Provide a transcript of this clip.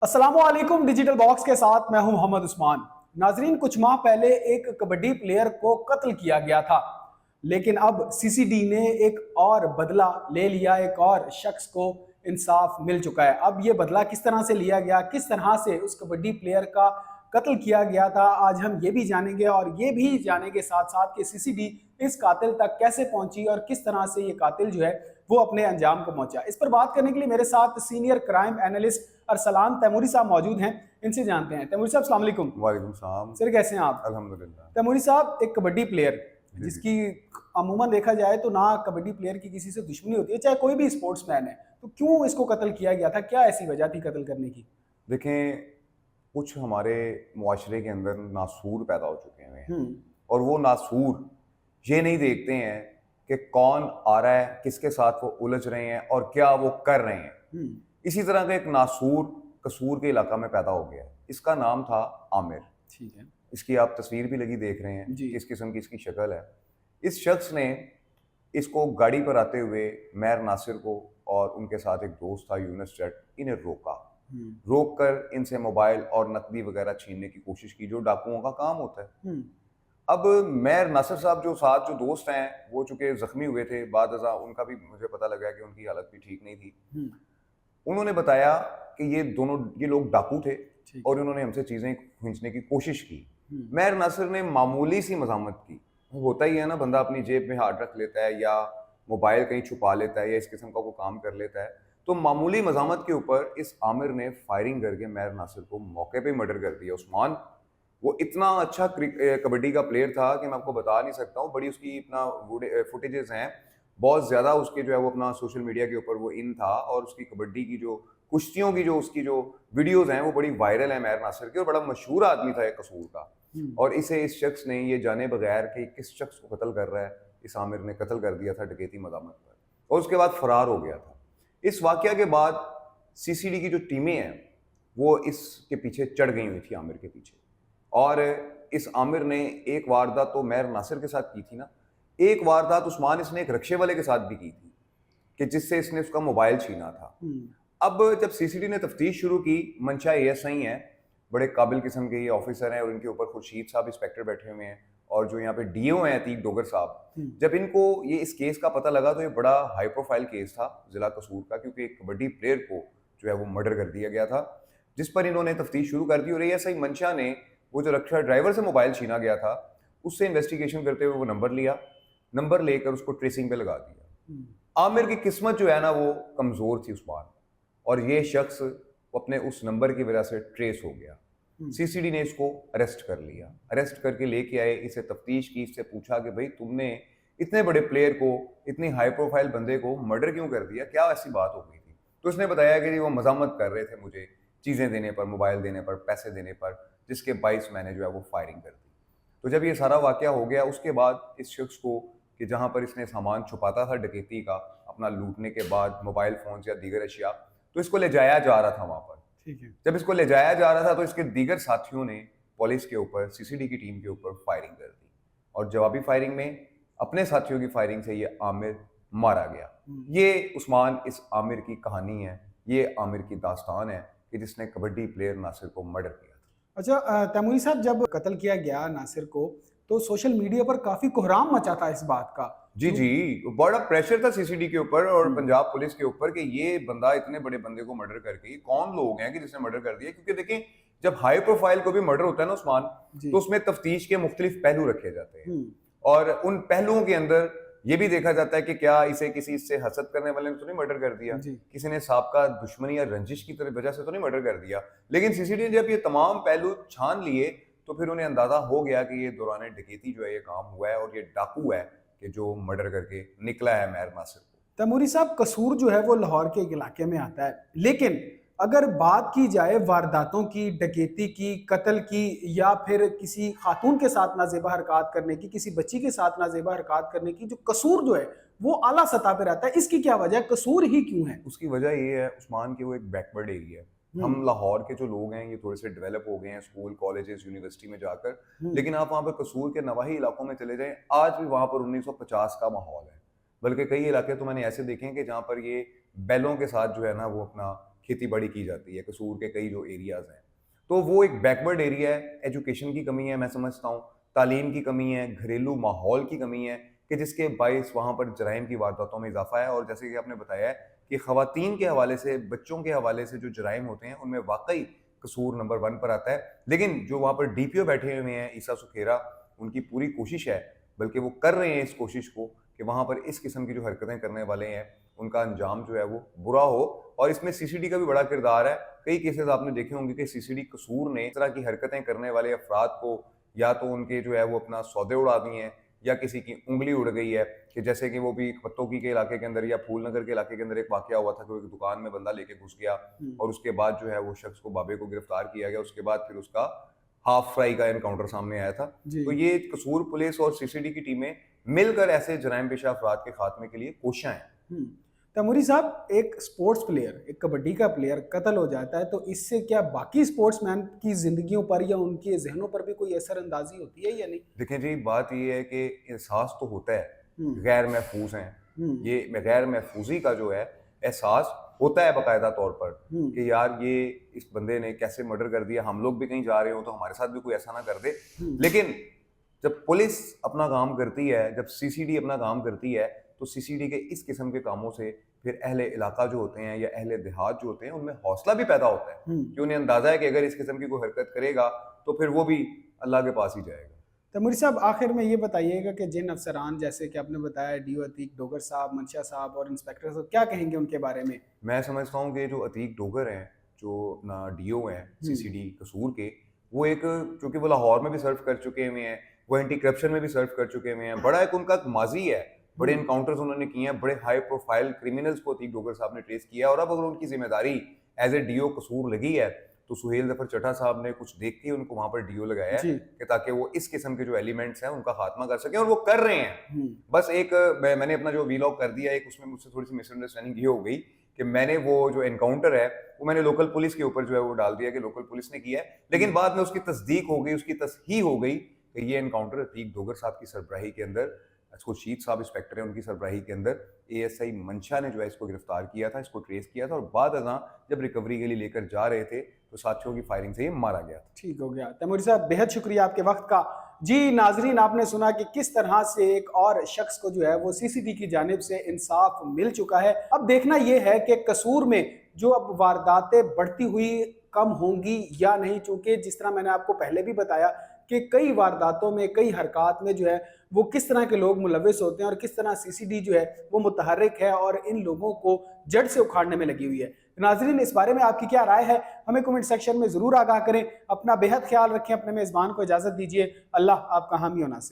अस्सलामुअलैकुम। Digital box के साथ मैं हूं मोहम्मद उस्मान। नाजरीन, कुछ माह पहले एक कबड्डी प्लेयर को कत्ल किया गया था, लेकिन अब सीसीडी ने एक और बदला ले लिया। एक और शख्स को इंसाफ मिल चुका है। अब ये बदला किस तरह से लिया गया, किस तरह से उस कबड्डी प्लेयर का कत्ल किया गया था, आज हम ये भी जानेंगे। और ये भी जानेंगे साथ साथ कि सीसीडी इस कातिल तक कैसे पहुंची और किस तरह से ये कातिल जो है वो अपने अंजाम को पहुंचा। इस पर बात करने के लिए मेरे साथ senior crime analyst Arsalan Taimuri साहब मौजूद हैं। इनसे जानते हैं। तैमूरी साहब, अस्सलाम वालेकुम। वालेकुम सलाम। सर, कैसे हैं आप? अल्हम्दुलिल्लाह। तैमूरी साहब, एक कबड्डी प्लेयर जिसकी अमूमन देखा जाए तो ना कबड्डी प्लेयर की किसी से दुश्मनी होती है, चाहे कोई भी स्पोर्ट्समैन है, तो क्यों इसको कत्ल किया गया था? क्या ऐसी वजह थी कत्ल करने की? देखें, कुछ हमारे मुआशरे के अंदर नासूर पैदा हो चुके हैं हम्म। और वो नासूर ये नहीं देखते हैं कि कौन आ रहा है, किसके साथ वो उलझ रहे हैं और क्या वो कर रहे हैं। हम्म। इसी तरह का एक नासूर कसूर के इलाका में पैदा हो गया। इसका नाम था आमिर। ठीक है इसकी आप तस्वीर भी लगी देख रहे हैं, जी। किस किस्म की इसकी शक्ल है। इस शख्स ने इसको गाड़ी पर आते हुए मैर नासिर को और उनके साथ एक दोस्त था यूनुस जट, इन्हें रोका। रोक कर इनसे मोबाइल और नकदी वगैरह छीनने की कोशिश की, जो डाकुओं का काम होता है। अब मैर नासिर साहब जो साथ जो दोस्त हैं, वो चूंकि जख्मी हुए थे, बाद अज़ा उनका भी मुझे पता लगा कि उनकी हालत भी ठीक नहीं थी। उन्होंने बताया कि ये लोग डाकू थे और इन्होंने हमसे चीजें खींचने की कोशिश की। मैर नासिर ने मामूली सी मजामत की। होता ही है ना, बंदा अपनी जेब में हाथ रख लेता है या मोबाइल कहीं छुपा लेता है या इस किस्म का कोई काम कर लेता है, तो मामूली मजामत के ऊपर इस आमिर ने फायरिंग करके मैर नासिर को मौके पे मर्डर कर दिया। उस्मान वो इतना अच्छा कबड्डी का प्लेयर था कि मैं आपको बता नहीं सकता हूँ। बड़ी उसकी इतना फुटेजेस हैं, बहुत ज़्यादा उसके जो है वो अपना सोशल मीडिया के ऊपर वो इन था, और उसकी कबड्डी की जो कुश्तियों की जो उसकी जो वीडियोस हैं वो बड़ी वायरल है मैर नासिर की, और बड़ा मशहूर आदमी था एक कसूर का। और इस शख्स ने ये जाने बगैर कि किस शख्स को कत्ल कर रहा है, इस आमिर ने कत्ल कर दिया था डकैती मदामत पर, और उसके बाद फरार हो गया था। इस वाकया के बाद सीसीडी की जो टीमें हैं वो इसके पीछे चढ़ गई हुई थी, आमिर के पीछे। और इस आमिर ने एक वारदात तो मैर नासिर के साथ की थी ना, एक वारदात उस्मान इसने एक रक्शे वाले के साथ भी की थी कि जिससे इसने उसका मोबाइल छीना था। अब जब सीसीडी ने तफ्तीश शुरू की, मंशा एएसआई हैं, बड़े काबिल किस्म के ये ऑफिसर हैं, और इनके ऊपर खुर्शीद साहब इंस्पेक्टर बैठे हुए हैं, और जो यहाँ पे डीओ हैं अतीक डोगर साहब, जब इनको ये इस केस का पता लगा तो ये बड़ा हाई प्रोफाइल केस था जिला कसूर का, क्योंकि एक कबड्डी प्लेयर को जो है वो मर्डर कर दिया गया था, जिस पर इन्होंने तफ्तीश शुरू कर दी। और एएसआई मंशा ने वो जो रक्षा ड्राइवर से मोबाइल छीना गया था उससे इन्वेस्टिगेशन करते हुए वो नंबर लिया, नंबर लेकर उसको ट्रेसिंग पे लगा दिया। आमिर की किस्मत जो है ना वो कमजोर थी उस्मान, और ये शख्स अपने उस नंबर की वजह से ट्रेस हो गया। सीसीडी ने इसको अरेस्ट कर लिया। अरेस्ट करके लेके आए, इसे तफ्तीश की, इससे पूछा कि भाई तुमने इतने बड़े प्लेयर को, इतनी हाई प्रोफाइल बंदे को मर्डर क्यों कर दिया, क्या ऐसी बात हो गई थी? तो इसने बताया कि वो मजामत कर रहे थे मुझे चीज़ें देने पर, मोबाइल देने पर, पैसे देने पर, जिसके बाइस मैंने जो है वो फायरिंग कर दी। तो जब ये सारा वाकया हो गया, उसके बाद इस शख्स को, कि जहाँ पर इसने सामान छुपाता था डकैती का अपना लूटने के बाद, मोबाइल फोन या दीगर अशिया, तो इसको ले जाया जा रहा था वहाँ पर। ठीक है। जब इसको ले जाया जा रहा था तो इसके दीगर साथियों ने पुलिस के ऊपर, सीसीडी की टीम के ऊपर फायरिंग कर दी, और जवाबी फायरिंग में अपने साथियों की फायरिंग से ये आमिर मारा गया। ये उस्मान इस आमिर की कहानी है, ये आमिर की दास्तान है कि जिसने कबड्डी प्लेयर नासिर को मर्डर किया था। अच्छा तैमूरी साहब, जब कत्ल किया गया नासिर को तो सोशल मीडिया पर काफी कोहराम मचा था इस बात का। जी जी, बड़ा प्रेशर था सीसीडी के ऊपर और पंजाब पुलिस के ऊपर कि ये बंदा इतने बड़े बंदे को मर्डर करके, कौन लोग हैं कि जिसने मर्डर कर दिया। क्योंकि देखें, जब हाई प्रोफाइल को भी मर्डर होता है ना उस्मान, तो उसमें तफ्तीश के मुख्तलिफ पहलू रखे जाते हैं, और उन पहलुओं के अंदर ये भी देखा जाता है कि क्या इसे किसी से हसद करने वाले ने तो नहीं मर्डर कर दिया, किसी ने साबका दुश्मनी या रंजिश की तरह वजह से तो नहीं मर्डर कर दिया। लेकिन सीसीडी ने जब ये तमाम पहलू छान लिए तो फिर उन्हें अंदाजा हो गया कि ये दौरान डकैती जो है ये काम हुआ है, और ये डाकू है कि जो मर्डर करके निकला है मैर नासिर को। तैमूरी साहब, कसूर जो है वो लाहौर के इलाके में आता है, लेकिन अगर बात की जाए वारदातों की, डकैती की, कत्ल की, या फिर किसी खातून के साथ नाजेबा हरकत करने की, किसी बच्ची के साथ नाजेबा हरकत करने की, जो कसूर जो है वो आला सतह पे रहता है, इसकी क्या वजह है? कसूर ही क्यों है? उसकी वजह ये है उस्मान की, वो एक बैकवर्ड एरिया है। हम लाहौर के जो लोग हैं ये थोड़े से डेवलप हो गए हैं स्कूल, कॉलेजेस, यूनिवर्सिटी में जाकर, लेकिन आप वहाँ पर कसूर के नवाही इलाकों में चले जाएं, आज भी वहाँ पर 1950 का माहौल है। बल्कि कई इलाके तो मैंने ऐसे देखे हैं कि जहाँ पर ये बैलों के साथ जो है ना वो अपना खेती बाड़ी की जाती है, कसूर के कई जो एरियाज हैं, तो वो एक बैकवर्ड एरिया है। एजुकेशन की कमी है, मैं समझता हूँ, तालीम की कमी है, घरेलू माहौल की कमी है, कि जिसके बायस वहाँ पर जराइम की वारदातों में इजाफा है। और जैसे कि आपने बताया है कि ख़वातीन के हवाले से, बच्चों के हवाले से जो जराइम होते हैं उनमें वाकई कसूर नंबर 1 पर आता है। लेकिन जो वहाँ पर DPO बैठे हुए हैं ईसा सुखेरा, उनकी पूरी कोशिश है, बल्कि वो कर रहे हैं इस कोशिश को कि वहाँ पर इस किस्म की जो हरकतें करने वाले हैं उनका अंजाम जो है वो बुरा हो। और इसमें CCD का भी बड़ा किरदार है। कई केसेस आपने देखे होंगे कि CCD कसूर ने इस तरह की हरकतें करने वाले अफराद को या तो उनके जो है वो अपना सौदे उड़ा दिए हैं, या किसी की उंगली उड़ गई है। कि जैसे कि वो भी पत्तोकी के इलाके के अंदर या फूलनगर के इलाके के अंदर एक वाकया हुआ था कि एक दुकान में बंदा लेके घुस गया और उसके बाद जो है वो शख्स को, बाबे को गिरफ्तार किया गया। उसके बाद फिर उसका हाफ फ्राई का एनकाउंटर सामने आया था। तो ये कसूर पुलिस और CCD की टीमें मिलकर ऐसे जराइम पेशा अफराद के खात्मे के लिए कोशियां हैं। तैमूरी साहब, एक स्पोर्ट्स प्लेयर, एक कबड्डी का प्लेयर कत्ल हो जाता है तो इससे क्या बाकी स्पोर्ट्समैन की जिंदगियों पर या उनके जहनों पर भी कोई असरअंदाजी होती है या नहीं? देखें जी, बात ये है कि एहसास तो होता है, गैर महफूज हैं, ये गैर महफूजी का जो है एहसास होता है बाकायदा तौर पर कि यार ये इस बंदे ने कैसे मर्डर कर दिया, हम लोग भी कहीं जा रहे हो तो हमारे साथ भी कोई ऐसा ना कर दे। लेकिन जब पुलिस अपना काम करती है, जब CCD अपना काम करती है, तो CCD के इस किस्म के कामों से फिर अहले इलाका जो होते हैं या अहले देहात जो होते हैं उनमें हौसला भी पैदा होता है कि उन्हें अंदाजा है कि अगर इस किस्म की कोई हरकत करेगा तो फिर वो भी अल्लाह के पास ही जाएगा। तैमूरी साहब, आखिर में ये बताइएगा कि जिन अफसरान, जैसे कि आपने बताया DO अतीक डोगर साहब, मंशा साहब और इंस्पेक्टर साहब, क्या कहेंगे उनके बारे में? मैं समझता हूँ कि जो अतीक डोगर हैं, जो अपना DO हैं CCD कसूर के, वो एक, चूँकि वो लाहौर में भी सर्व कर चुके हुए हैं, वो एंटी करप्शन में भी सर्व कर चुके हुए हैं, बड़ा एक उनका माजी है, बड़े इनकाउंटर्स उन्होंने किए हैं, बड़े हाई प्रोफाइल क्रिमिनल्स को अतीक डोगर साहब ने ट्रेस किया है। और अब अगर उनकी जिम्मेदारी एज ए DO कसूर लगी है तो सुहेल जफर चड्ढा साहब ने कुछ देख के उनको वहां पर DO लगाया है कि ताकि वो इस किस्म के जो एलिमेंट्स हैं उनका खात्मा कर सके, और वो कर रहे हैं। बस एक मैंने अपना जो वीलॉग कर दिया, एक उसमें मुझसे थोड़ी सी मिसअंडरस्टैंडिंग ये हो गई कि मैंने वो जो एनकाउंटर है वो मैंने लोकल पुलिस के ऊपर जो है वो डाल दिया कि लोकल पुलिस ने किया है, लेकिन बाद में उसकी तस्दीक हो गई, उसकी तस्हीह हो गई कि ये एनकाउंटर अतीक डोगर साहब की सरबराही के अंदर, खुर्शीद साहब इंस्पेक्टर है, उनकी सरबराही के अंदर ASI मंशा ने जो है इसको गिरफ्तार किया था, इसको ट्रेस किया था, और बाद अज़ां जब रिकवरी के लिए लेकर जा रहे थे तो साथियों की फायरिंग से ये मारा गया था। ठीक हो गया। तैमूरी साहब, बेहद शुक्रिया आपके वक्त का। जी नाजरीन, आपने सुना कि किस तरह से एक और शख्स को जो है वो CCD की जानिब से इंसाफ मिल चुका है। अब देखना यह है कि कसूर में जो अब वारदातें बढ़ती हुई कम होंगी या नहीं, चूंकि जिस तरह मैंने आपको पहले भी बताया कि कई वारदातों में, कई हरकत में जो है वो किस तरह के लोग मुलविस होते हैं और किस तरह CCD जो है वो मुतहर्रिक है और इन लोगों को जड़ से उखाड़ने में लगी हुई है। नाजरीन, इस बारे में आपकी क्या राय है, हमें कमेंट सेक्शन में जरूर आगाह करें। अपना बेहद ख्याल रखें, अपने मेजबान को इजाजत दीजिए। अल्लाह आपका हामी और नासिर।